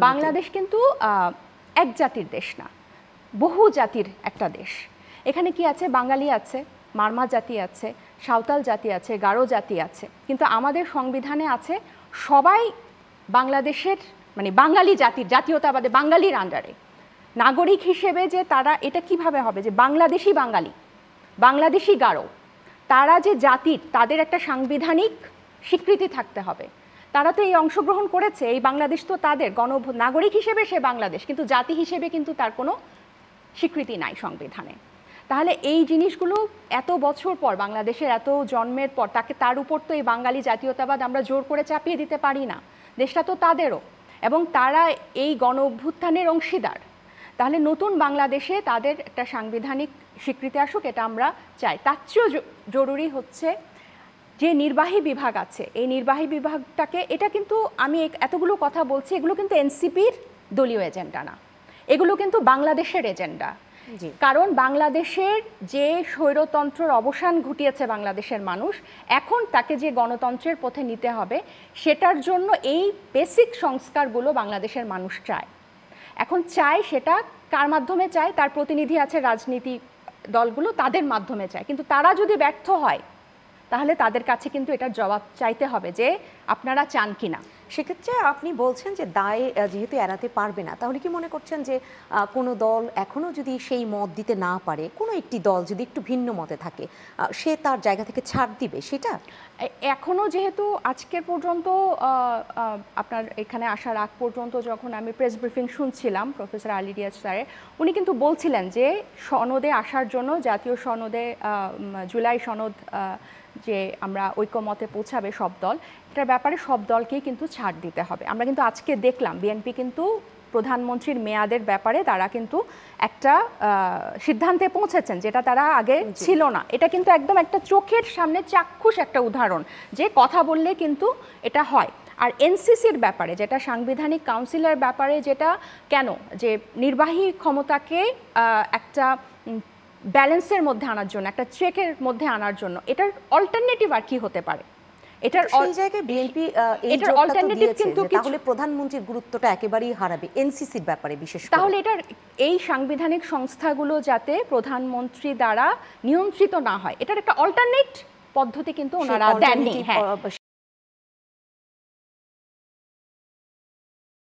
বাংলাদেশ কিন্তু এক জাতির দেশ না, বহু জাতির একটা দেশ। এখানে কি আছে? বাঙালি আছে, মারমা জাতি আছে, সাঁওতাল জাতি আছে, গারো জাতি আছে, কিন্তু আমাদের সংবিধানে আছে সবাই বাংলাদেশের মানে বাঙালি জাতির, জাতীয়তাবাদে বাঙালির আন্ডারে নাগরিক হিসেবে। যে তারা এটা কিভাবে হবে যে বাংলাদেশি বাঙালি, বাংলাদেশি গারো, তারা যে জাতির, তাদের একটা সাংবিধানিক স্বীকৃতি থাকতে হবে। তারা তো এই অংশগ্রহণ করেছে, এই বাংলাদেশ তো তাদের নাগরিক হিসেবে সে বাংলাদেশ, কিন্তু জাতি হিসেবে কিন্তু তার কোনো স্বীকৃতি নাই সংবিধানে। তাহলে এই জিনিসগুলো এত বছর পর, বাংলাদেশের এত জন্মের পর, তার উপর তো এই বাঙালি জাতীয়তাবাদ আমরা জোর করে চাপিয়ে দিতে পারি না, দেশটা তো তাদেরও, এবং তারা এই গণ অভ্যুত্থানের অংশীদার। তাহলে নতুন বাংলাদেশে তাদের একটা সাংবিধানিক স্বীকৃতি আসুক, এটা আমরা চাই। তার চেয়েও জরুরি হচ্ছে যে নির্বাহী বিভাগ আছে, এই নির্বাহী বিভাগটাকে, এটা কিন্তু আমি এতগুলো কথা বলছি, এগুলো কিন্তু এনসিপির দলীয় এজেন্ডা না, এগুলো কিন্তু বাংলাদেশের এজেন্ডা। কারণ বাংলাদেশের যে স্বৈরতন্ত্রের অবসান ঘটিয়েছে বাংলাদেশের মানুষ, এখন তাকে যে গণতন্ত্রের পথে নিতে হবে, সেটার জন্য এই বেসিক সংস্কারগুলো বাংলাদেশের মানুষ চায়। এখন চায়, সেটা কার মাধ্যমে চায়? তার প্রতিনিধি আছে রাজনীতি দলগুলো, তাদের মাধ্যমে চায়। কিন্তু তারা যদি ব্যর্থ হয়, তাহলে তাদের কাছে কিন্তু এটার জবাব চাইতে হবে যে আপনারা চান কিনা। সেক্ষেত্রে আপনি বলছেন যে দায় যেহেতু এড়াতে পারবে না, তাহলে কি মনে করছেন যে কোনো দল এখনও যদি সেই মত দিতে না পারে, কোনো একটি দল যদি একটু ভিন্ন মতে থাকে, সে তার জায়গা থেকে ছাড় দিবে সেটা? এখনও যেহেতু আজকের পর্যন্ত, আপনার এখানে আসার আগ পর্যন্ত যখন আমি প্রেস ব্রিফিং শুনছিলাম প্রফেসর আলী রিয়াজ স্যারের, উনি কিন্তু বলছিলেন যে সনদে আসার জন্য, জাতীয় সনদে, জুলাই সনদ যে আমরা ঐক্যমতে পৌঁছাবে সব দল, এটার ব্যাপারে সব দলকেই কিন্তু ছাড় দিতে হবে। আমরা কিন্তু আজকে দেখলাম বিএনপি কিন্তু প্রধানমন্ত্রীর মেয়াদের ব্যাপারে তারা কিন্তু একটা সিদ্ধান্তে পৌঁছেছেন, যেটা তারা আগে ছিল না। এটা কিন্তু একদম একটা চোখের সামনে চাক্ষুষ একটা উদাহরণ যে কথা বললে কিন্তু এটা হয়। আর এনসিসির ব্যাপারে, যেটা সাংবিধানিক কাউন্সিলের ব্যাপারে, যেটা কেন যে নির্বাহী ক্ষমতাকে একটা ব্যালেন্সের মধ্যে আনার জন্য, একটা চেকের মধ্যে আনার জন্য, এটার অল্টারনেটিভ আর কি হতে পারে? এটার সেই জায়গায় বিএনপি এটার অল্টারনেটিভ কিন্তু তাহলে প্রধানমন্ত্রীর গুরুত্বটা একেবারেই হারাবে এনসিসির ব্যাপারে বিশেষ করে। তাহলে এটার এই সাংবিধানিক সংস্থাগুলো যাতে প্রধানমন্ত্রী দ্বারা নিয়ন্ত্রিত না হয়, এটার একটা অল্টারনেট পদ্ধতি কিন্তু ওনারা দেননি।